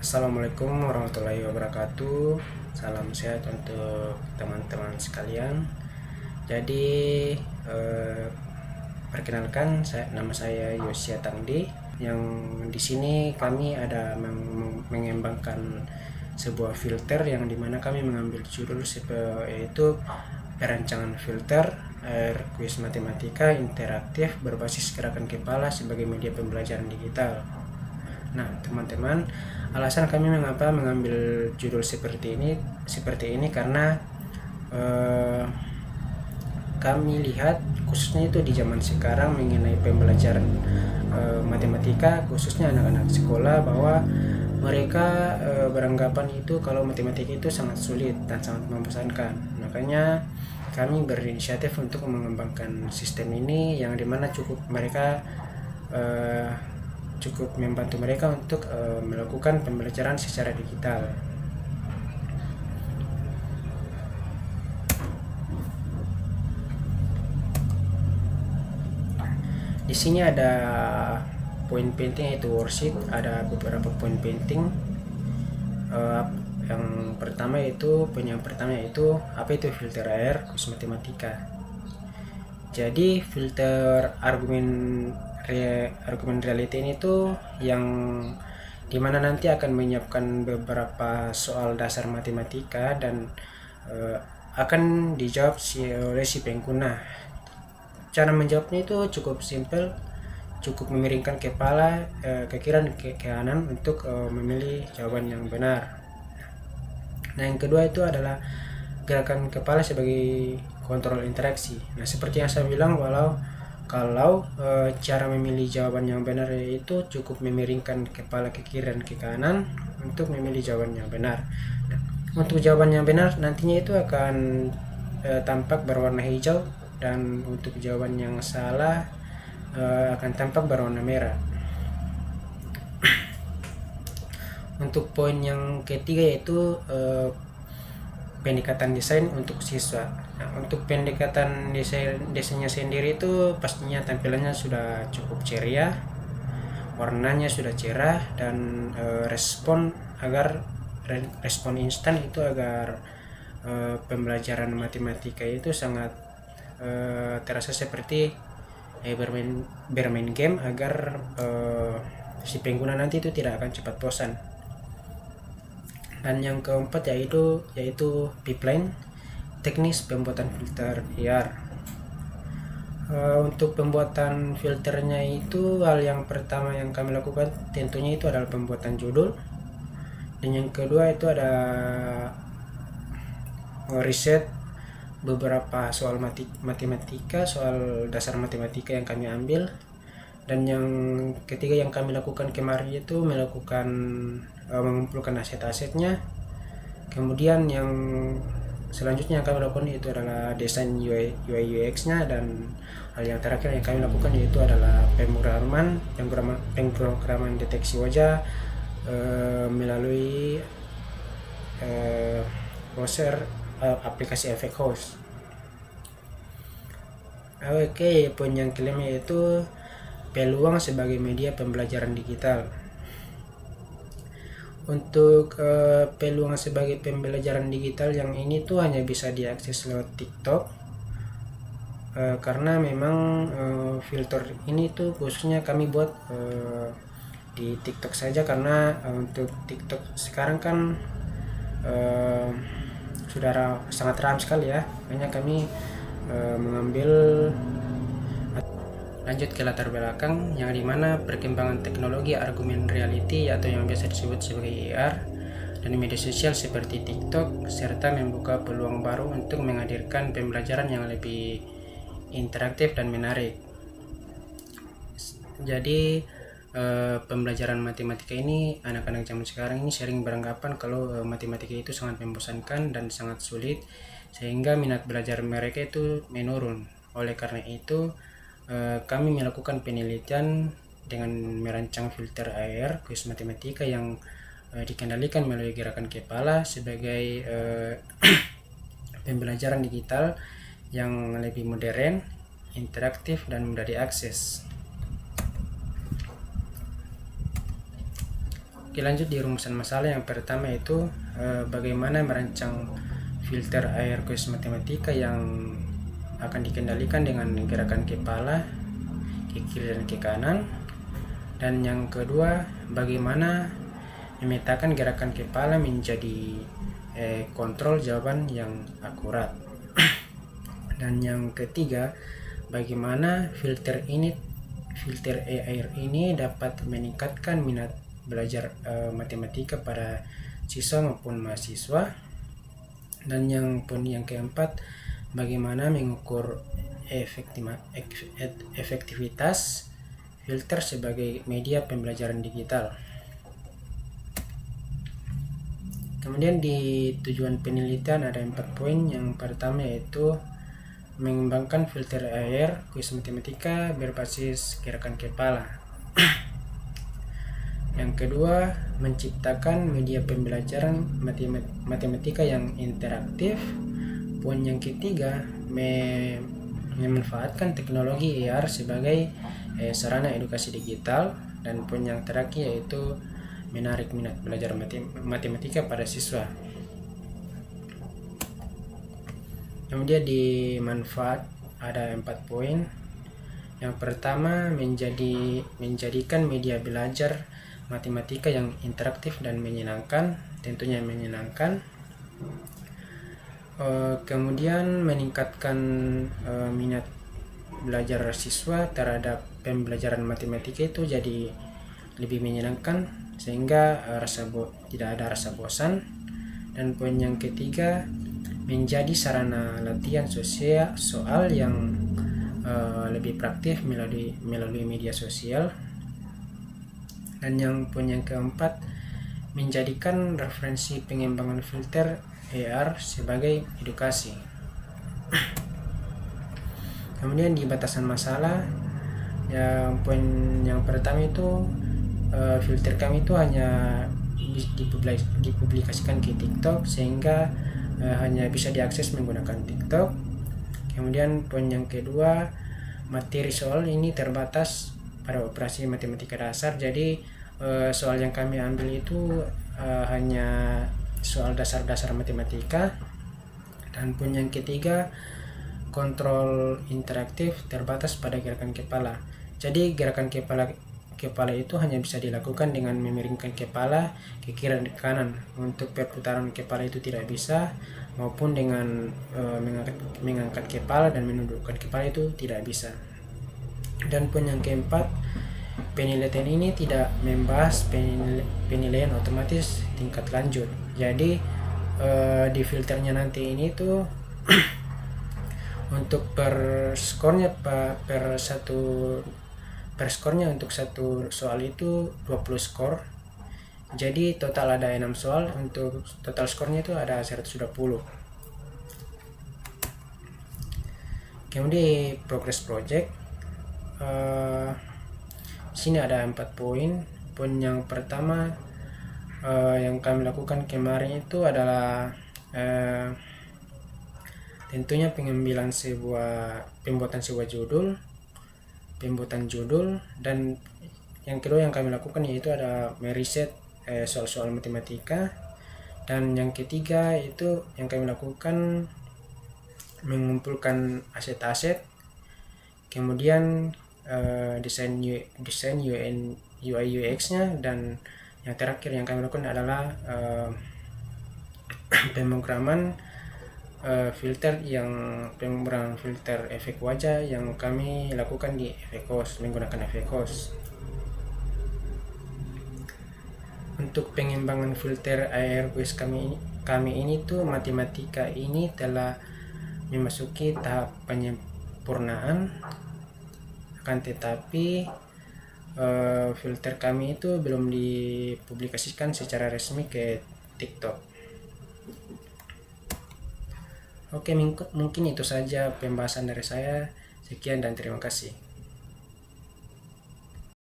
Assalamualaikum warahmatullahi wabarakatuh. Salam sehat untuk teman-teman sekalian. Jadi perkenalkan, nama saya Yosia Tangdi. Yang di sini kami ada mengembangkan sebuah filter yang dimana kami mengambil judul yaitu perancangan filter kuis matematika interaktif berbasis gerakan kepala sebagai media pembelajaran digital. Nah, teman-teman, alasan kami mengapa mengambil judul seperti ini karena kami lihat khususnya itu di zaman sekarang mengenai pembelajaran matematika, khususnya anak-anak sekolah, bahwa mereka beranggapan itu kalau matematika itu sangat sulit dan sangat membosankan. Makanya kami berinisiatif untuk mengembangkan sistem ini yang dimana cukup membantu mereka untuk melakukan pembelajaran secara digital. Di sini ada poin penting yaitu worksheet, ada beberapa poin penting. Yang pertama yaitu apa itu filter AR kuis matematika. Jadi filter argumen reality ini tuh yang dimana nanti akan menyiapkan beberapa soal dasar matematika dan akan dijawab oleh si pengguna. Cara menjawabnya itu cukup simpel, cukup memiringkan kepala ke kiri dan ke kanan untuk memilih jawaban yang benar. Nah, yang kedua itu adalah gerakan kepala sebagai kontrol interaksi. Nah, seperti yang saya bilang, kalau cara memilih jawaban yang benar itu cukup memiringkan kepala ke kiri dan ke kanan untuk memilih jawaban yang benar. Nah, untuk jawaban yang benar nantinya itu akan tampak berwarna hijau, dan untuk jawaban yang salah akan tampak berwarna merah. Untuk poin yang ketiga yaitu pendekatan desain untuk siswa. Nah, untuk pendekatan desainnya sendiri itu pastinya tampilannya sudah cukup ceria, warnanya sudah cerah, dan respon instan itu agar pembelajaran matematika itu sangat terasa seperti bermain game agar si pengguna nanti itu tidak akan cepat bosan. Dan yang keempat yaitu pipeline teknis pembuatan filter AR. Untuk pembuatan filternya itu hal yang pertama yang kami lakukan tentunya itu adalah pembuatan judul, dan yang kedua itu ada riset beberapa soal matematika, soal dasar matematika yang kami ambil, dan yang ketiga yang kami lakukan kemarin itu mengumpulkan aset-asetnya. Kemudian yang selanjutnya yang kami lakukan itu adalah desain UI UX nya, dan hal yang terakhir yang kami lakukan yaitu adalah pemrograman deteksi wajah melalui browser aplikasi efek host. Oke, poin yang kelima yaitu peluang sebagai media pembelajaran digital. Untuk peluang sebagai pembelajaran digital yang ini tuh hanya bisa diakses lewat TikTok, karena memang filter ini tuh khususnya kami buat di TikTok saja, karena untuk TikTok sekarang kan sudah sangat ramai sekali ya. Makanya kami mengambil lanjut ke latar belakang yang dimana perkembangan teknologi argumen reality atau yang biasa disebut sebagai AR dan media sosial seperti TikTok serta membuka peluang baru untuk menghadirkan pembelajaran yang lebih interaktif dan menarik. Jadi pembelajaran matematika ini, anak-anak zaman sekarang ini sering beranggapan kalau matematika itu sangat membosankan dan sangat sulit, sehingga minat belajar mereka itu menurun. Oleh karena itu kami melakukan penelitian dengan merancang filter AR kuis matematika yang dikendalikan melalui gerakan kepala sebagai pembelajaran digital yang lebih modern, interaktif, dan mudah diakses. Oke, lanjut di rumusan masalah yang pertama itu bagaimana merancang filter air kuis matematika yang akan dikendalikan dengan gerakan kepala ke kiri dan ke kanan. Dan yang kedua, bagaimana memetakan gerakan kepala menjadi kontrol jawaban yang akurat. Dan yang ketiga, bagaimana filter air ini dapat meningkatkan minat belajar matematika pada siswa maupun mahasiswa. Dan yang keempat, bagaimana mengukur efektivitas filter sebagai media pembelajaran digital. Kemudian di tujuan penelitian ada 4 poin. Yang pertama yaitu mengembangkan filter air kuis matematika berbasis gerakan kepala. Yang kedua, menciptakan media pembelajaran matematika yang interaktif. Poin yang ketiga, memanfaatkan teknologi AR sebagai sarana edukasi digital. Dan poin yang terakhir yaitu menarik minat belajar matematika pada siswa. Kemudian di manfaat ada 4 poin. Yang pertama, menjadikan media belajar matematika yang interaktif dan menyenangkan, tentunya menyenangkan. Kemudian meningkatkan minat belajar siswa terhadap pembelajaran matematika itu jadi lebih menyenangkan sehingga tidak ada rasa bosan. Dan poin yang ketiga, menjadi sarana latihan soal yang lebih praktis melalui media sosial. Dan yang poin yang keempat, menjadikan referensi pengembangan filter AR sebagai edukasi. Kemudian di batasan masalah, yang poin yang pertama itu filter kami itu hanya dipublikasikan ke TikTok sehingga hanya bisa diakses menggunakan TikTok. Kemudian poin yang kedua, materi soal ini terbatas pada operasi matematika dasar, jadi soal yang kami ambil itu hanya soal dasar-dasar matematika. Dan poin yang ketiga, kontrol interaktif terbatas pada gerakan kepala. Jadi gerakan kepala itu hanya bisa dilakukan dengan memiringkan kepala ke kiri dan ke kanan. Untuk perputaran kepala itu tidak bisa, maupun dengan mengangkat kepala dan menundukkan kepala itu tidak bisa. Dan poin yang keempat, penelitian ini tidak membahas penilaian otomatis tingkat lanjut. Jadi di filternya nanti ini tuh untuk per skornya untuk satu soal itu 20 skor. Jadi total ada 6 soal, untuk total skornya itu ada 120. Kemudian progress project, sini ada 4 poin. Poin yang pertama yang kami lakukan kemarin itu adalah tentunya pembuatan sebuah judul. Dan yang kedua yang kami lakukan yaitu ada meriset soal-soal matematika. Dan yang ketiga itu yang kami lakukan mengumpulkan aset-aset, kemudian desain UI UX-nya. Dan yang terakhir yang kami lakukan adalah pemrograman filter efek wajah yang kami lakukan di Efekos, menggunakan Efekos. Untuk pengembangan filter air kuis kami ini tuh matematika ini telah memasuki tahap penyempurnaan, akan tetapi filter kami itu belum dipublikasikan secara resmi ke TikTok. Oke, mungkin itu saja pembahasan dari saya. Sekian dan terima kasih.